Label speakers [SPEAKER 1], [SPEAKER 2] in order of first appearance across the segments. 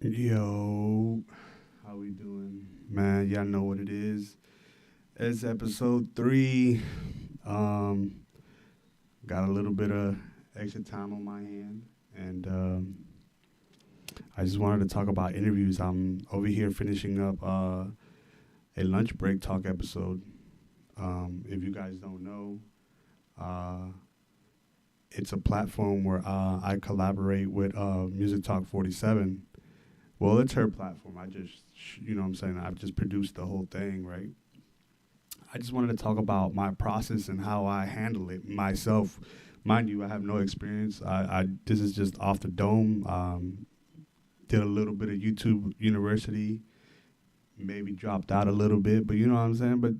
[SPEAKER 1] Yo, how we doing? Man, y'all know what it is. It's episode 3. Um, got a little bit of extra time on my hand, and I just wanted to talk about interviews. I'm over here finishing up a lunch break talk episode. If you guys don't know, uh, it's a platform where I collaborate with Music Talk 47. Well, it's her platform. I just, you know what I'm saying? I've just produced the whole thing, right? I just wanted to talk about my process and how I handle it myself. Mind you, I have no experience. I this is just off the dome. Did a little bit of YouTube University, maybe dropped out a little bit, but you know what I'm saying? But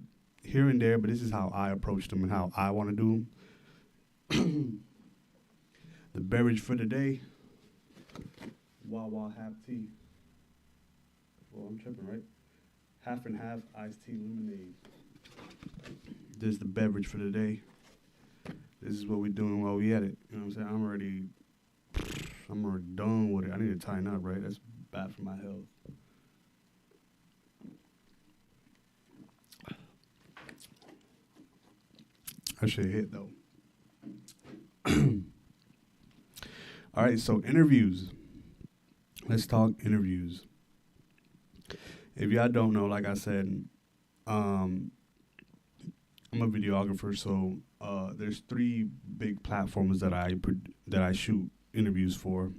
[SPEAKER 1] here and there, but this is how I approach them and how I want to do them. The beverage for the day, Wawa half tea. Well, I'm tripping, right? Half and half iced tea lemonade. This is the beverage for the day. This is what we're doing while we at it. You know what I'm saying? I'm already done with it. I need to tighten up, right? That's bad for my health. I should hit though. All right, so interviews. Let's talk interviews. If y'all don't know, like I said, um, I'm a videographer, so there's 3 big platforms that I shoot interviews for.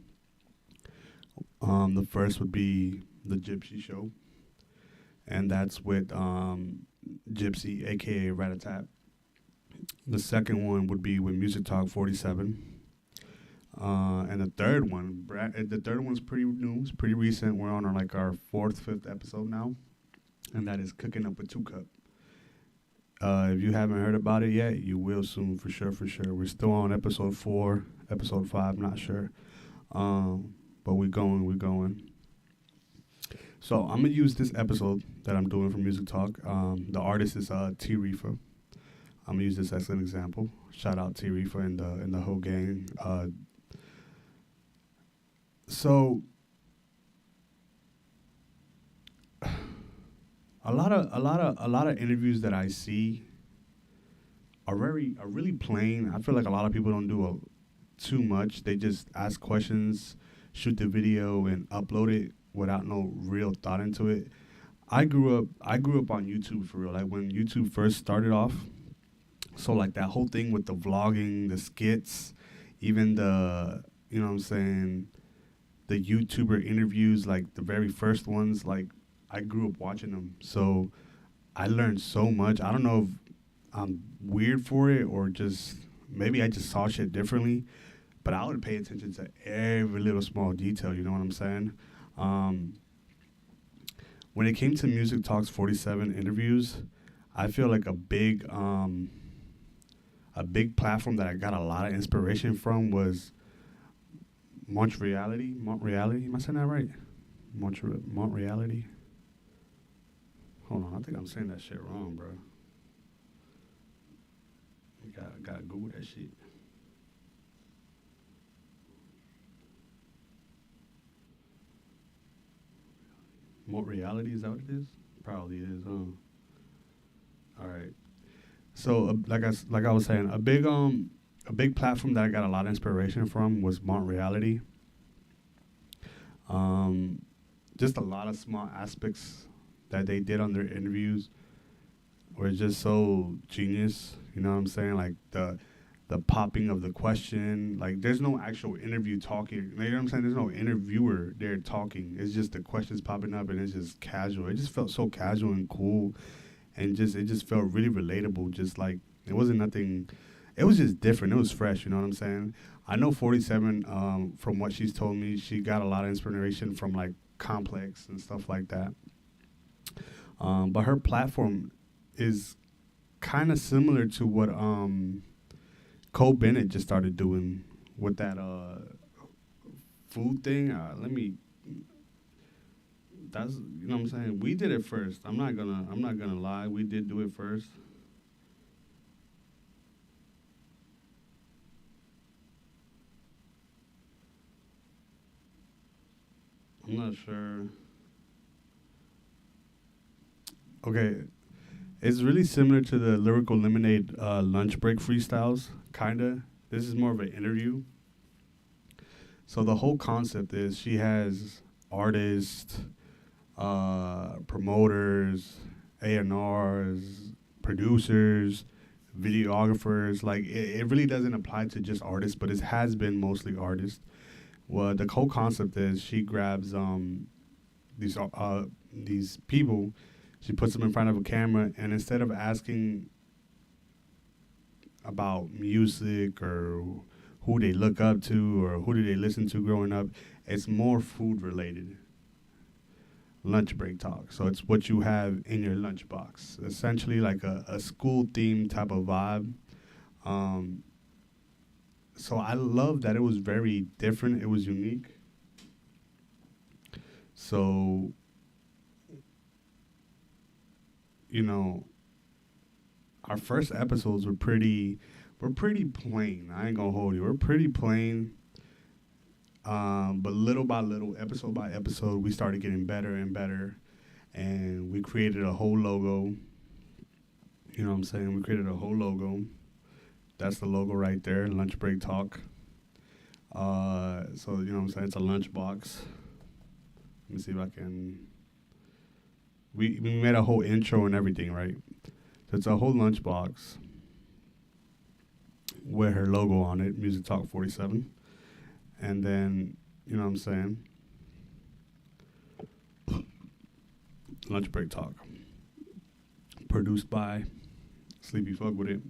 [SPEAKER 1] The first would be the Gypsy Show, and that's with Gypsy, aka Ratatat. The second one would be with Music Talk 47. And the third one's pretty new. It's pretty recent. We're on our fourth, fifth episode now, and that is Cooking Up with 2 Cup. If you haven't heard about it yet, you will soon, for sure, for sure. We're still on episode 4, episode 5, not sure. But we're going. So I'm gonna use this episode that I'm doing for Music Talk. The artist is T Rifa. I'm gonna use this as an example. Shout out T Rifa and the whole gang. So a lot of interviews that I see are really plain. I feel like a lot of people don't do too much. They just ask questions, shoot the video, and upload it without no real thought into it. I grew up on YouTube for real. Like when YouTube first started off. So like that whole thing with the vlogging, the skits, even the you know what I'm saying, the YouTuber interviews, like the very first ones, like I grew up watching them. So I learned so much. I don't know if I'm weird for it or just maybe I just saw shit differently, but I would pay attention to every little small detail. You know what I'm saying? Um, when it came to Music Talks 47 interviews, I feel like a big platform that I got a lot of inspiration from was Montreality. Montreality, am I saying that right? Montreality. Hold on, I think I'm saying that shit wrong, bro. Gotta Google that shit. Montreality, is that what it is? Probably is, huh? All right. So, like I was saying, a big platform that I got a lot of inspiration from was Montreality. Um, just a lot of small aspects that they did on their interviews were just so genius. You know what I'm saying? Like the popping of the question. Like there's no actual interview talking. You know what I'm saying? There's no interviewer there talking. It's just the questions popping up and it's just casual. It just felt so casual and cool and just it just felt really relatable. Just like it wasn't nothing. It was just different. It was fresh. You know what I'm saying? I know 47. From what she's told me, she got a lot of inspiration from like Complex and stuff like that. But her platform is kind of similar to what Cole Bennett just started doing with that food thing. Let me. That's you know what I'm saying. We did it first. I'm not gonna lie. We did do it first. I'm not sure. Okay, it's really similar to the Lyrical Lemonade lunch break freestyles, kinda. This is more of an interview. So the whole concept is she has artists, promoters, A&Rs, producers, videographers. Like it really doesn't apply to just artists, but it has been mostly artists. Well, the whole concept is she grabs these people, she puts them in front of a camera, and instead of asking about music or who they look up to or who do they listen to growing up, it's more food related. Lunch break talk. So it's what you have in your lunchbox. Essentially like a school themed type of vibe. Um, so I love that it was very different. It was unique. So, you know, our first episodes were pretty plain. I ain't gonna hold you. We're pretty plain. But little by little, episode by episode, we started getting better and better, and we created a whole logo. You know what I'm saying? We created a whole logo. That's the logo right there, Lunch Break Talk. So you know what I'm saying? It's a lunch box. Let me see if I can. We made a whole intro and everything, right? So it's a whole lunch box with her logo on it, Music Talk 47. And then, you know what I'm saying? Lunch Break Talk. Produced by Sleepy Fuck With It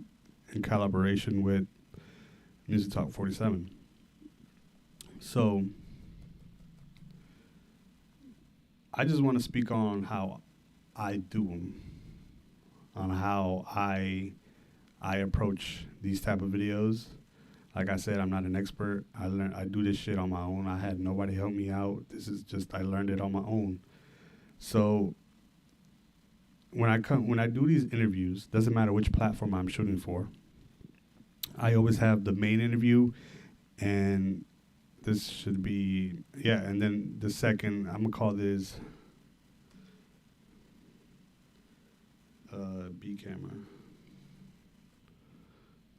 [SPEAKER 1] in collaboration with Music Talk 47. So, I just want to speak on how I do them, on how I approach these type of videos. Like I said, I'm not an expert. I do this shit on my own. I had nobody help me out. This is just I learned it on my own. So when I do these interviews, doesn't matter which platform I'm shooting for, I always have the main interview, and this should be and then the second I'm gonna call this B camera.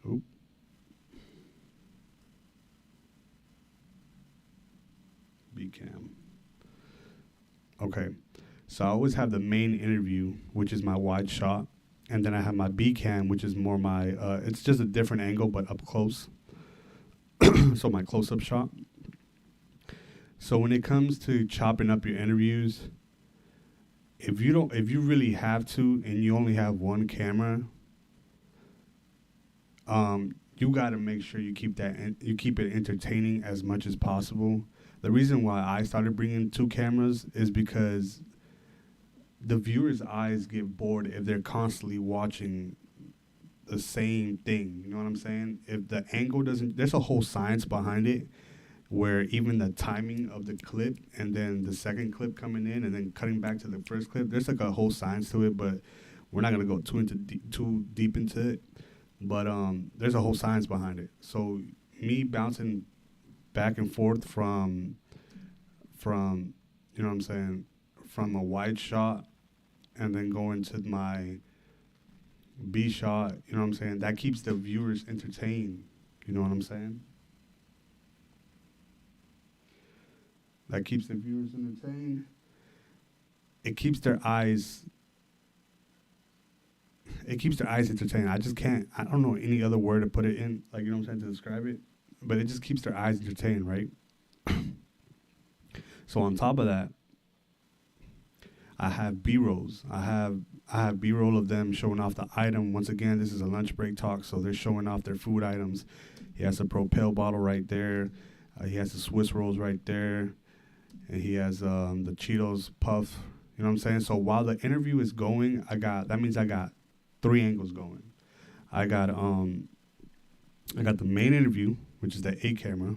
[SPEAKER 1] Oop. B cam. Okay. So I always have the main interview, which is my wide shot, and then I have my B cam, which is more my it's just a different angle but up close. So my close up shot. So when it comes to chopping up your interviews, if you really have to and you only have one camera, you got to make sure you keep it entertaining as much as possible. The reason why I started bringing two cameras is because the viewer's eyes get bored if they're constantly watching the same thing. You know what I'm saying? If the angle doesn't, there's a whole science behind it where even the timing of the clip and then the second clip coming in and then cutting back to the first clip, there's like a whole science to it, but we're not going to go too deep into it. But there's a whole science behind it. So me bouncing back and forth from you know what I'm saying, from a wide shot and then going to my B shot, you know what I'm saying, that keeps the viewers entertained. You know what I'm saying? That keeps the viewers entertained. It keeps their eyes entertained. I don't know any other word to put it in, like, you know what I'm saying, to describe it, but it just keeps their eyes entertained, right? So on top of that, I have B-rolls. I have B-roll of them showing off the item. Once again, this is a lunch break talk, so they're showing off their food items. He has a Propel bottle right there. He has the Swiss rolls right there. And he has the Cheetos puff. You know what I'm saying? So while the interview is going, that means I got three angles going. I got the main interview, which is the A camera,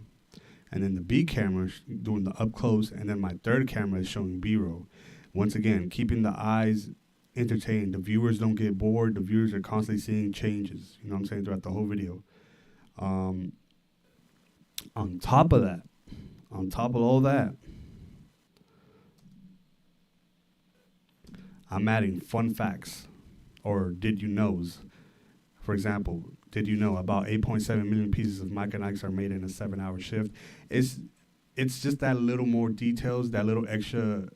[SPEAKER 1] and then the B camera doing the up close, and then my third camera is showing B-roll. Once again, keeping the eyes entertained. The viewers don't get bored. The viewers are constantly seeing changes, you know what I'm saying, throughout the whole video. On top of all that, I'm adding fun facts or did you knows. For example, did you know about 8.7 million pieces of Mike and Ike's are made in a 7-hour shift? It's it's just that little more details, that little extra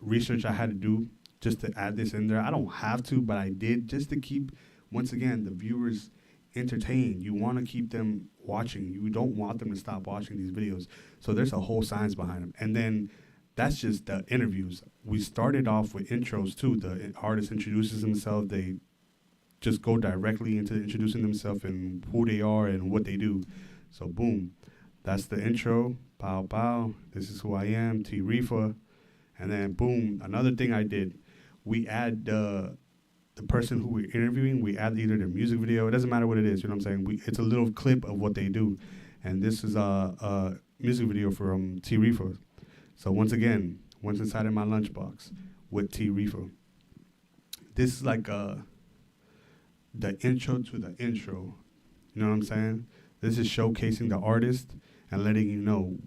[SPEAKER 1] research I had to do just to add this in there. I don't have to, but I did just to keep, once again, the viewers entertained. You want to keep them watching. You don't want them to stop watching these videos. So there's a whole science behind them. And then that's just the interviews. We started off with intros too. The artist introduces himself. They just go directly into introducing themselves and who they are and what they do. So boom, that's the intro. Pow pow. This is who I am, T Reefa. And then boom, another thing I did, we add the person who we're interviewing. We add either their music video. It doesn't matter what it is. You know what I'm saying? It's a little clip of what they do, and this is a music video from T Reefa. So once again, what's inside of my lunchbox with T Reefa. This is like the intro to the intro. You know what I'm saying? This is showcasing the artist and letting you know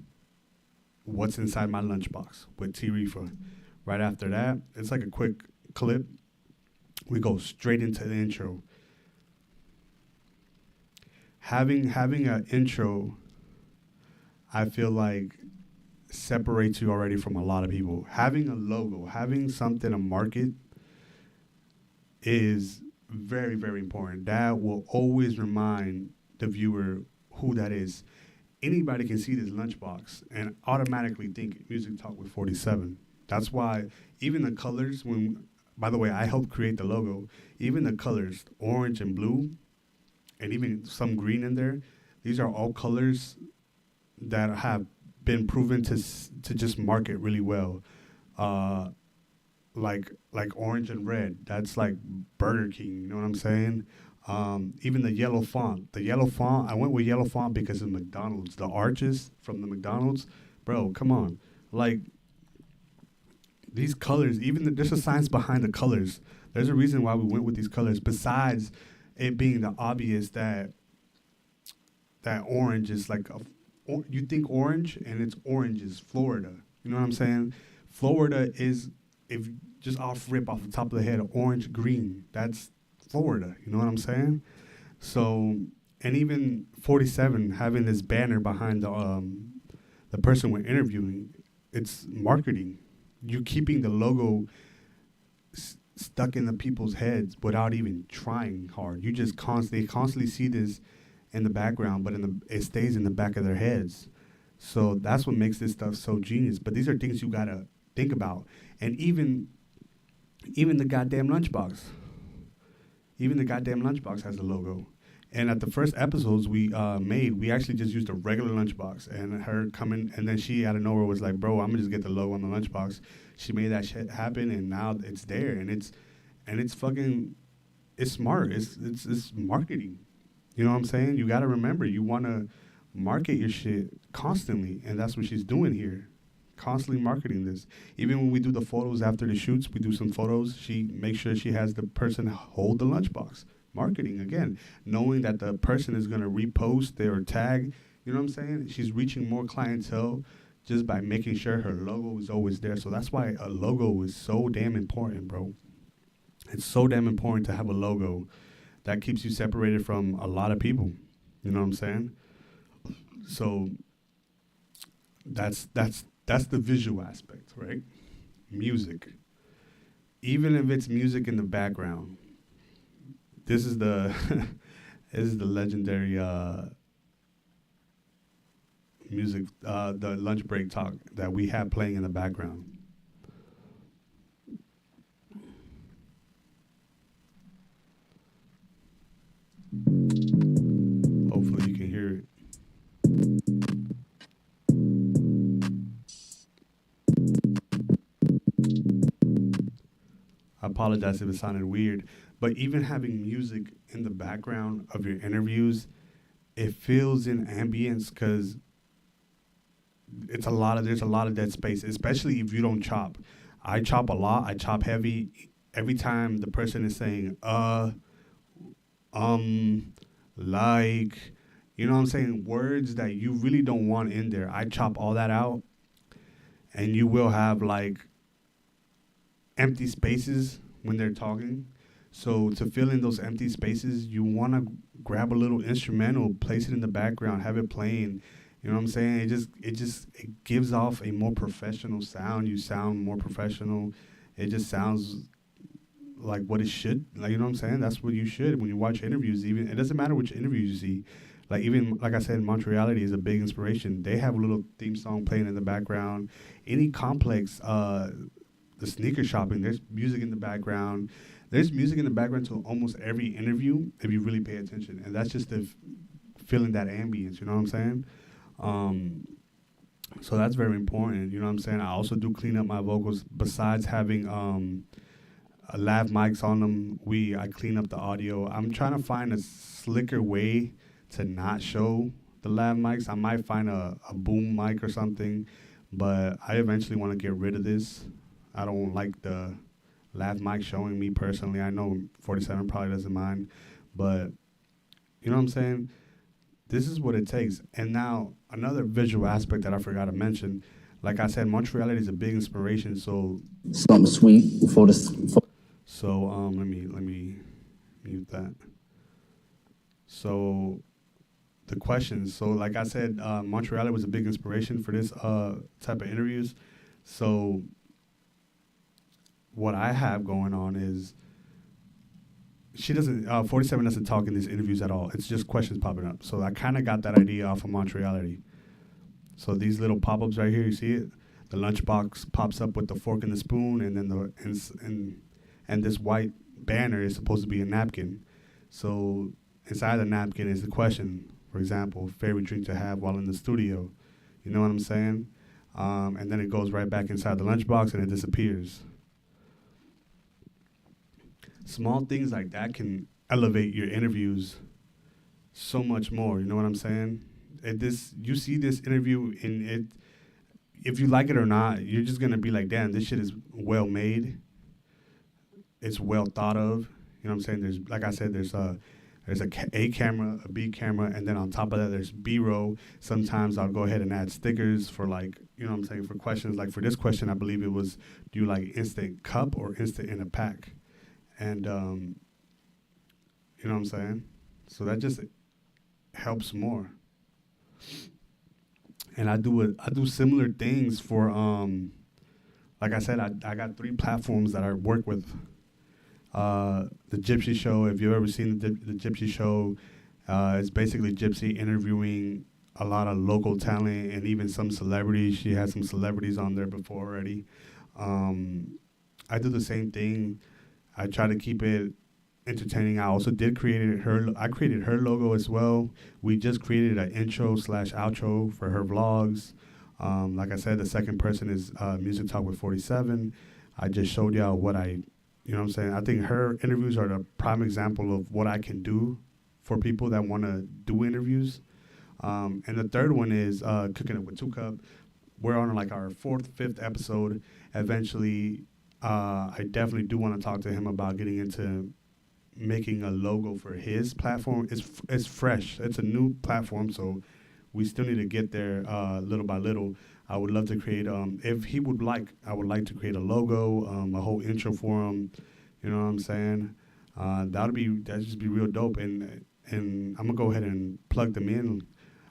[SPEAKER 1] what's inside my lunchbox with T Reefa. Right after that, it's like a quick clip. We go straight into the intro. Having an intro, I feel like separates you already from a lot of people. Having a logo, having something to market is very, very important. That will always remind the viewer who that is. Anybody can see this lunchbox and automatically think Music Talk with 47. That's why even the colors, by the way, I helped create the logo, even the colors, orange and blue, and even some green in there, these are all colors that have been proven to just market really well. Like orange and red, that's like Burger King, you know what I'm saying? Even the yellow font. I went with yellow font because of McDonald's. The arches from the McDonald's, bro, come on. Like, these colors, there's a science behind the colors. There's a reason why we went with these colors, besides it being the obvious that orange is like, you think orange, and it's orange is Florida. You know what I'm saying? Florida is, if just off the top of the head, orange, green. That's Florida. You know what I'm saying? So, and even 47 having this banner behind the person we're interviewing, it's marketing. You keeping the logo stuck in the people's heads without even trying hard. You just constantly see this in the background, but it stays in the back of their heads. So that's what makes this stuff so genius. But these are things you gotta think about. And even the goddamn lunchbox. Even the goddamn lunchbox has a logo. And at the first episodes we made, we actually just used a regular lunchbox. And her coming, and then she out of nowhere was like, "Bro, I'm gonna just get the logo on the lunchbox." She made that shit happen, and now it's there, and it's fucking, it's smart. It's marketing. You know what I'm saying? You gotta remember, you wanna market your shit constantly, and that's what she's doing here. Constantly marketing this. Even when we do the photos after the shoots, we do some photos. She makes sure she has the person hold the lunchbox. Marketing again, knowing that the person is gonna repost their tag. You know what I'm saying? She's reaching more clientele just by making sure her logo is always there. So that's why a logo is so damn important, bro. It's so damn important to have a logo that keeps you separated from a lot of people. You know what I'm saying? So that's the visual aspect, right? Music. Even if it's music in the background, this is the legendary music, the lunch break talk that we have playing in the background. Hopefully you can hear it. I apologize if it sounded weird, but even having music in the background of your interviews, it fills in ambience because there's a lot of dead space, especially if you don't chop. I chop a lot. I chop heavy. Every time the person is saying like, you know what I'm saying, words that you really don't want in there, I chop all that out, and you will have like empty spaces when they're talking. So to fill in those empty spaces, you want to grab a little instrumental, place it in the background, have it playing. You know what I'm saying? It gives off a more professional sound. You sound more professional. It just sounds like what it should. Like, you know what I'm saying? That's what you should when you watch interviews. Even it doesn't matter which interviews you see. Like, even like I said, Montreality is a big inspiration. They have a little theme song playing in the background. Any complex, the sneaker shopping, there's music in the background. There's music in the background to almost every interview if you really pay attention, and that's just the feeling that ambience. You know what I'm saying? Um, so that's very important. You know what I'm saying? I also do clean up my vocals. Besides having lav mics on them, I clean up the audio. I'm trying to find a slicker way to not show the lav mics. I might find a boom mic or something, but I eventually want to get rid of this. I don't like the lav mic showing me personally. I know 47 probably doesn't mind, but you know what I'm saying? This is what it takes. And now another visual aspect that I forgot to mention, like I said, Montreality is a big inspiration. So
[SPEAKER 2] something sweet for this.
[SPEAKER 1] Let me mute that. So the questions. So like I said, Montreality was a big inspiration for this type of interviews. So what I have going on is she doesn't 47 doesn't talk in these interviews at all. It's just questions popping up. So I kind of got that idea off of Montreality. So these little pop-ups right here, you see it? The lunchbox pops up with the fork and the spoon, and then and this white banner is supposed to be a napkin. So inside the napkin is the question. For example, favorite drink to have while in the studio. You know what I'm saying? And then it goes right back inside the lunchbox and it disappears. Small things like that can elevate your interviews so much more. You know what I'm saying? You see this interview and if you like it or not, you're just gonna be like, damn, this shit is well made. It's well thought of. You know what I'm saying? There's, like I said, there's a camera, a B camera, and then on top of that, there's B-roll. Sometimes I'll go ahead and add stickers for, like, you know what I'm saying, for questions. Like for this question, I believe it was, do you like instant cup or instant in a pack? And you know what I'm saying? So that just helps more. And I do similar things for like I said, I got 3 platforms that I work with. The Gypsy Show, if you've ever seen the Gypsy Show, it's basically Gypsy interviewing a lot of local talent and even some celebrities. She had some celebrities on there before already. I do the same thing. I try to keep it entertaining. I also created her logo as well. We just created an intro/outro for her vlogs. Like I said, the second person is Music Talk with 47. I just showed y'all you know what I'm saying? I think her interviews are the prime example of what I can do for people that want to do interviews. And the third one is Cooking Up with 2 Cup. We're on like our 4th, 5th episode. Eventually, I definitely do want to talk to him about getting into making a logo for his platform. It's fresh. It's a new platform, so we still need to get there little by little. I would love to create, if he would like, I would like to create a logo, a whole intro for him. You know what I'm saying? That'd just be real dope. And I'm gonna go ahead and plug them in.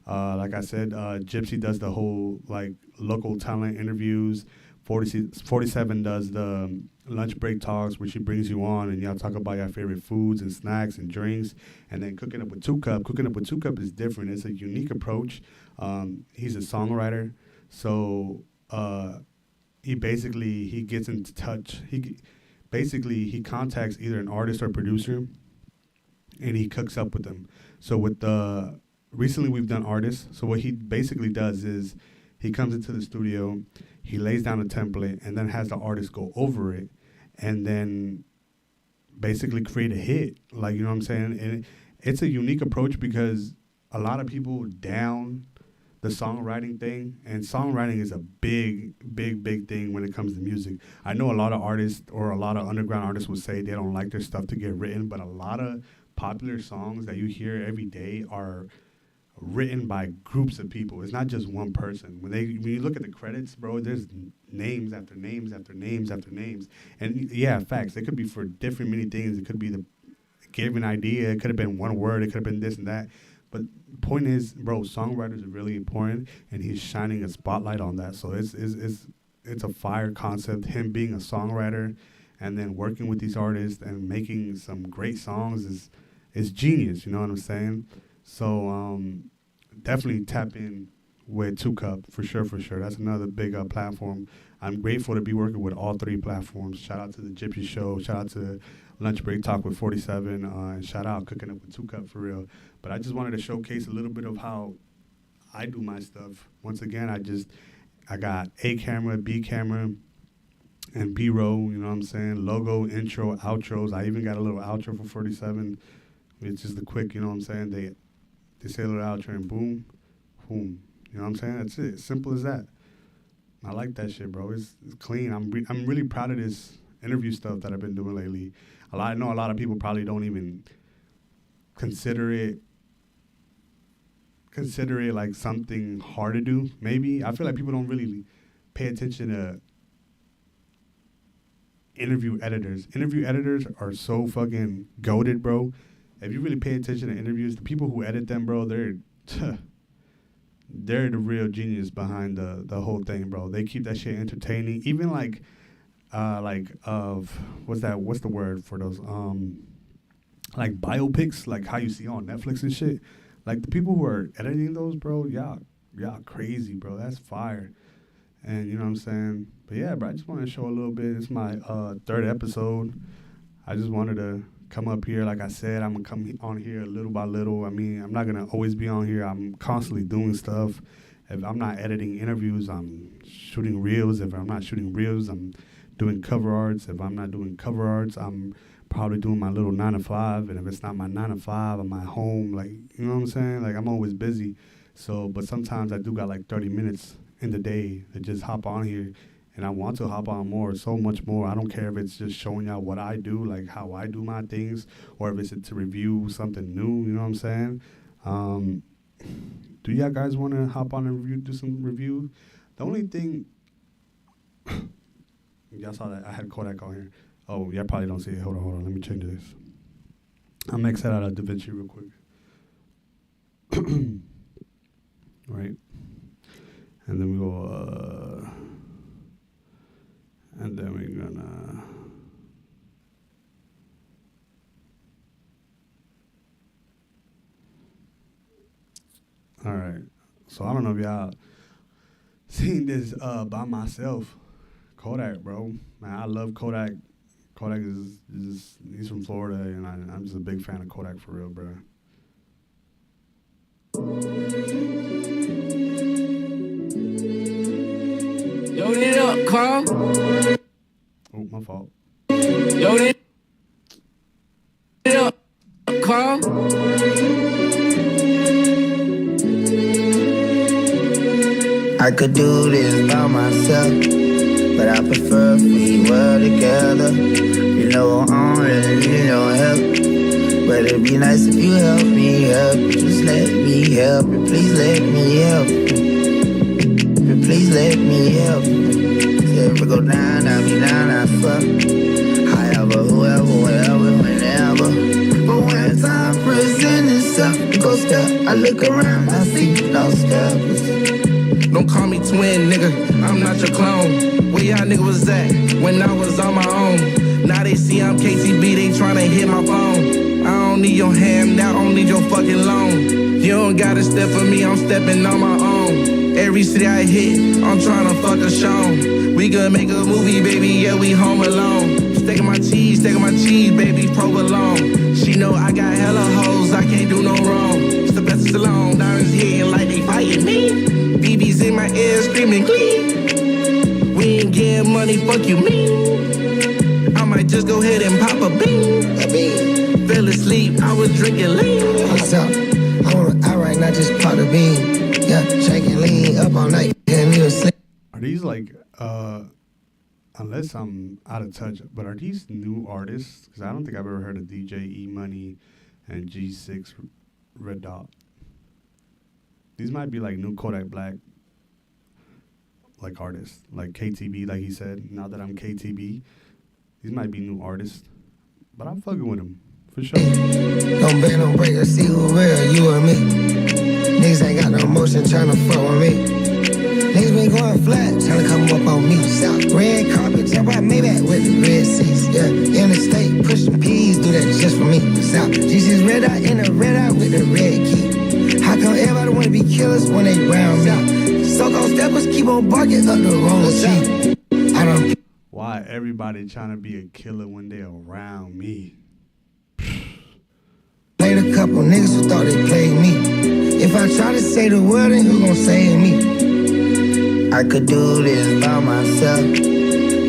[SPEAKER 1] Like I said, Gypsy does the whole like local talent interviews. 47 does the lunch break talks where she brings you on and y'all talk about your favorite foods and snacks and drinks. And then Cooking Up with 2 Cup. Cooking Up with 2 Cup is different. It's a unique approach. He's a songwriter. So he gets into touch. He contacts either an artist or producer and he cooks up with them. So recently we've done artists. So what he basically does is he comes into the studio, he lays down a template, and then has the artist go over it, and then basically create a hit. Like, you know what I'm saying? And it's a unique approach because a lot of people down the songwriting thing, and songwriting is a big, big, big thing when it comes to music. I know a lot of artists or a lot of underground artists will say they don't like their stuff to get written, but a lot of popular songs that you hear every day are written by groups of people. It's not just one person. When you look at the credits, bro, there's names after names after names after names. And yeah, facts. It could be for different many things. It could be the given idea. It could have been one word. It could have been this and that. But the point is, bro, songwriters are really important, and he's shining a spotlight on that. So it's a fire concept. Him being a songwriter and then working with these artists and making some great songs is genius. You know what I'm saying? So definitely tap in with Two Cup for sure. That's another big platform. I'm grateful to be working with all three platforms. Shout out to the Gypsy Show. Shout out to Lunch Break Talk with 47. And shout out Cooking Up with Two Cup for real. But I just wanted to showcase a little bit of how I do my stuff. Once again, I got A camera, B camera, and B-roll, you know what I'm saying? Logo, intro, outros. I even got a little outro for 47. It's just the quick, you know what I'm saying? They say a little outro and boom, boom. You know what I'm saying? That's it. Simple as that. I like that shit, bro. It's clean. I'm really proud of this interview stuff that I've been doing lately. I know a lot of people probably don't even consider it like something hard to do, maybe. I feel like people don't really pay attention to interview editors. Interview editors are so fucking goated, bro. If you really pay attention to interviews, the people who edit them, bro, they're the real genius behind the whole thing, bro. They keep that shit entertaining. Even what's the word for those like biopics, like how you see on Netflix and shit. Like the people who are editing those, bro, y'all crazy, bro. That's fire. And you know what I'm saying? But yeah, bro, I just wanted to show a little bit. It's my third episode. I just wanted to come up here. Like I said, I'm going to come on here little by little. I mean, I'm not going to always be on here. I'm constantly doing stuff. If I'm not editing interviews, I'm shooting reels. If I'm not shooting reels, I'm doing cover arts. If I'm not doing cover arts, I'm probably doing my little 9 to 5. And if it's not my 9 to 5, I'm at home. Like, you know what I'm saying? Like, I'm always busy. So, but sometimes I do got like 30 minutes in the day to just hop on here. And I want to hop on more, so much more. I don't care if it's just showing y'all what I do, like how I do my things, or if it's to review something new, you know what I'm saying? Do y'all guys want to hop on and do some review? The only thing, y'all saw that I had Kodak on here. Oh, y'all probably don't see it. Hold on. Let me change this. I'm going to exit out of DaVinci real quick. Right? And then we go, and then we're gonna, all right. So I don't know if y'all seen this by myself. Kodak, bro. Man, I love Kodak. Kodak is he's from Florida, and I'm just a big fan of Kodak for real, bro.
[SPEAKER 3] Load it up, Carl.
[SPEAKER 1] Oh, my fault.
[SPEAKER 3] Load it up, Carl.
[SPEAKER 4] I could do this by myself, but I prefer if we were together. You know I don't really need no help, but it'd be nice if you help me help you. Just let me help you, please let me help you. Please let me help you. Say if we go down, I'll be down, I fuck. However, whoever, wherever, whenever. But when time presents itself, it goes step. I look around, I see no steps.
[SPEAKER 3] Don't call me twin, nigga. I'm not your clone. Where y'all nigga was at when I was on my own? Now they see I'm KTB, they tryna hit my phone. I don't need your hand, I don't need your fucking loan. You don't gotta step for me, I'm stepping on my own. Every city I hit, I'm tryna fuck a show. We could make a movie, baby, yeah, we home alone. Staking my cheese, baby, provolone. She know I got hella hoes, I can't do no wrong. Sylvester Stallone, diamonds hitting like they fighting me. BB's in my ear screaming glee. We ain't getting money, fuck you mean. I might just go ahead and pop a bean. Fell asleep, I was drinking lean.
[SPEAKER 4] What's up? I right now just pop the bean. Yeah, shaking lean up all night. And you asleep.
[SPEAKER 1] Are these like, unless I'm out of touch, but are these new artists? Because I don't think I've ever heard of DJ E Money and G6 Red Dot. These might be like new Kodak Black like artists, like KTB, like he said. Now that I'm KTB, these might be new artists, but I'm fucking with them for sure.
[SPEAKER 5] Don't bend, don't break, let's see who real, you or me. Niggas ain't got no emotion tryna fuck with me. Niggas been going flat, tryna come up on me. South red carpet, jump out Maybach with the red seats. Yeah, interstate, pushing P's, do that just for me. South, Jesus red out in the red out with the red key. How come everybody wanna be killers when they round me? So-called steppers keep on barking up the wrong tree. I don't.
[SPEAKER 1] Why everybody trying to be a killer when they around me?
[SPEAKER 5] Played a couple niggas who thought they played me. If I try to say the word, then who gon' save me?
[SPEAKER 4] I could do this by myself,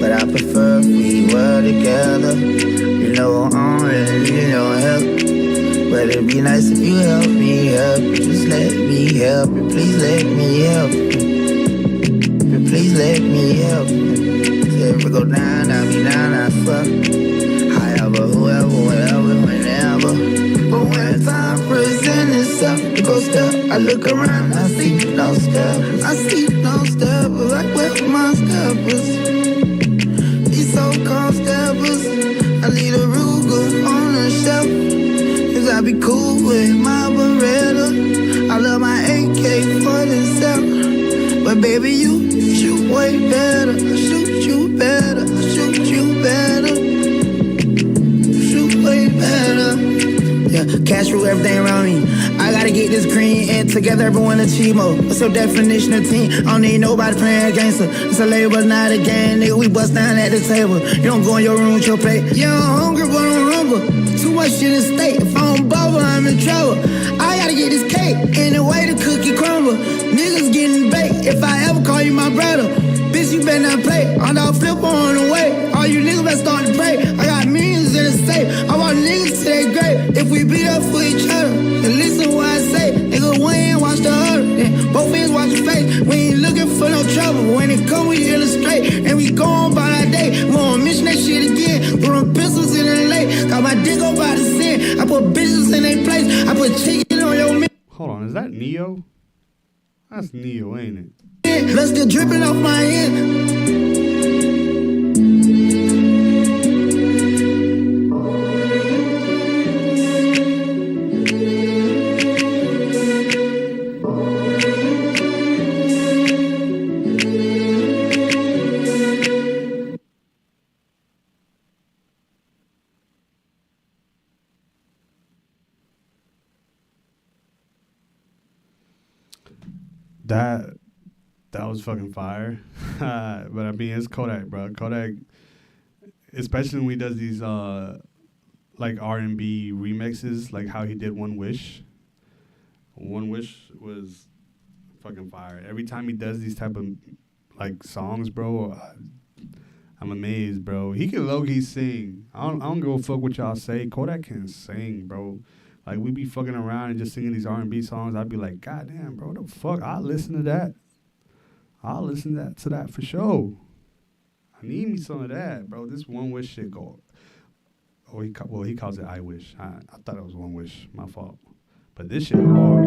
[SPEAKER 4] but I prefer if we were together. You know I don't really need no help, but it'd be nice if you help me help you. Just let me help you, please let me help you. Please let me help you. If we go down, I'll be down, I swear. However, whoever, whatever, whenever. But when time presents itself, it goes step. I look around, I see no steppers. I see no steppers. Like where my steppers? These so-called steppers. I leave a Ruger on the shelf. Cause I be cool with my Beretta. I love my AK-47. But baby, you shoot way better. I shoot you better. I shoot you better. Shoot way better. Yeah, cash rule everything around me. I gotta get this green and together everyone achieve more. What's your definition of team? I don't need nobody playing gangster. It's a label, not a game, nigga. We bust down at the table. You don't go in your room with your plate. Yeah, I'm hungry, but I'm humble. Too much shit in state. If I don't bubble, I'm in trouble. I gotta get this cake any way the cookie crumble. Niggas getting baked. If I ever call you my brother, bitch, you better not play. I'm dog flip on the way. All you niggas better start to pray. I got millions in the safe. I want niggas to their grave. If we beat up for each other, then listen what I say. Nigga, one hand watch the other. Then both hands watch your face. We ain't looking for no trouble. When it come, we illustrate. And we go on by our day. We won't mention that shit again. Throw them pistols in the lake. Got my dick over by the sin. I put bitches in their place. I put chicken on your man.
[SPEAKER 1] Hold on, is that Neo? That's Neo, ain't it?
[SPEAKER 5] Blood still dripping off my hand.
[SPEAKER 1] That was fucking fire. But I mean, it's Kodak, bro. Kodak, especially when he does these like R&B remixes, like how he did One Wish. One Wish was fucking fire. Every time he does these type of like songs, bro, I'm amazed, bro. He can low-key sing. I don't give a fuck what y'all say. Kodak can sing, bro. Like, we be fucking around and just singing these R&B songs. I'd be like, God damn, bro, the fuck? I'll listen to that. I'll listen to that for sure. I need me some of that, bro. This One Wish shit go. Oh, he calls it I Wish. I thought it was One Wish. My fault. But this shit hard.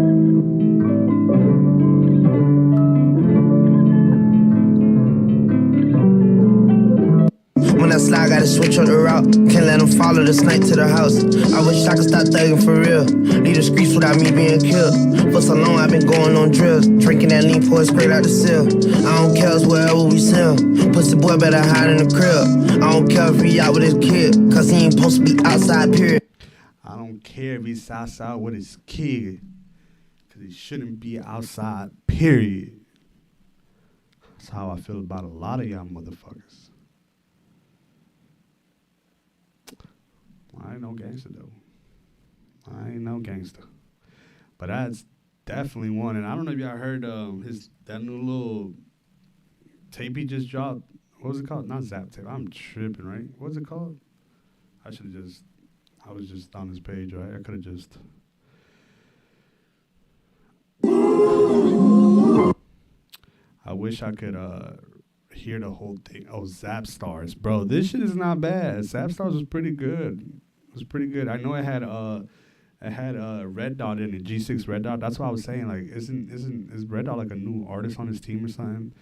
[SPEAKER 4] When I slide, gotta switch up the route. Can't let them follow the snake to the house. I wish I could stop thugging for real. Leave the streets without me being killed. For so long, I've been going on drills. Drinking that lean, pour it straight out the seal. I don't care, it's wherever we sell. Pussy boy better hide in the crib. I don't care if he out with his kid, cause he ain't supposed to be outside, period.
[SPEAKER 1] I don't care if he's outside with his kid, cause he shouldn't be outside, period. That's how I feel about a lot of y'all motherfuckers. I ain't no gangster, though. I ain't no gangster. But that's definitely one. And I don't know if y'all heard that new little tape he just dropped. What was it called? Not Zap Tape. I'm tripping, right? What's it called? I was just on his page, right? I could have just... I wish I could hear the whole thing. Oh, Zap Stars. Bro, this shit is not bad. Zap Stars was pretty good. It was pretty good. I know it had It had Red Dot in it, G6 Red Dot. That's what I was saying. Like, is Red Dot like a new artist on his team or something?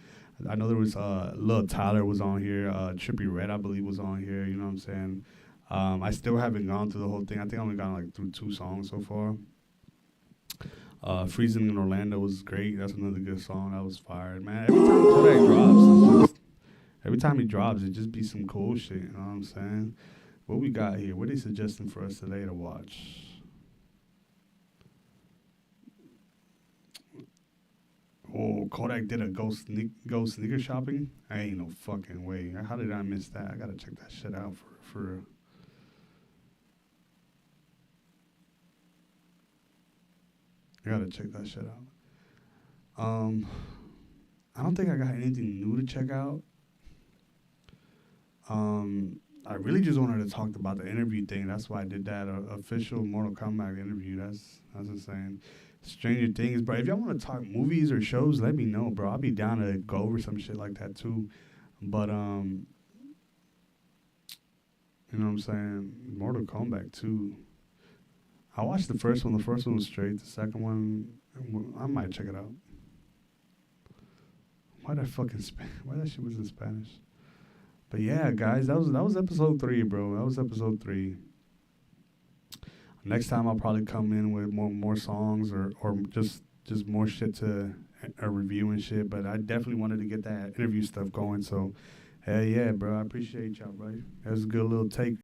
[SPEAKER 1] I know there was Lil Tyler was on here, Trippie Redd I believe was on here. You know what I'm saying? I still haven't gone through the whole thing. I think I only gone like through 2 songs so far. Freezing in Orlando was great. That's another good song. That was fire, man. Every time Kodak drops, every time he drops, it just be some cool shit. You know what I'm saying? What we got here? What are they suggesting for us today to watch? Oh, Kodak did a go sneaker shopping? Ain't no fucking way. How did I miss that? I gotta check that shit out for real. I gotta check that shit out. I don't think I got anything new to check out. I really just wanted to talk about the interview thing. That's why I did that official Mortal Kombat interview. That's insane. Stranger Things, bro. If y'all want to talk movies or shows, let me know, bro. I'll be down to go over some shit like that too. But you know what I'm saying? Mortal Kombat 2. I watched the first one. The first one was straight. The second one, I might check it out. Why that shit was in Spanish? But yeah, guys, that was episode 3, bro. That was episode 3. Next time I'll probably come in with more songs or just more shit to review and shit. But I definitely wanted to get that interview stuff going. So hell yeah, bro. I appreciate y'all, bro. That was a good little take.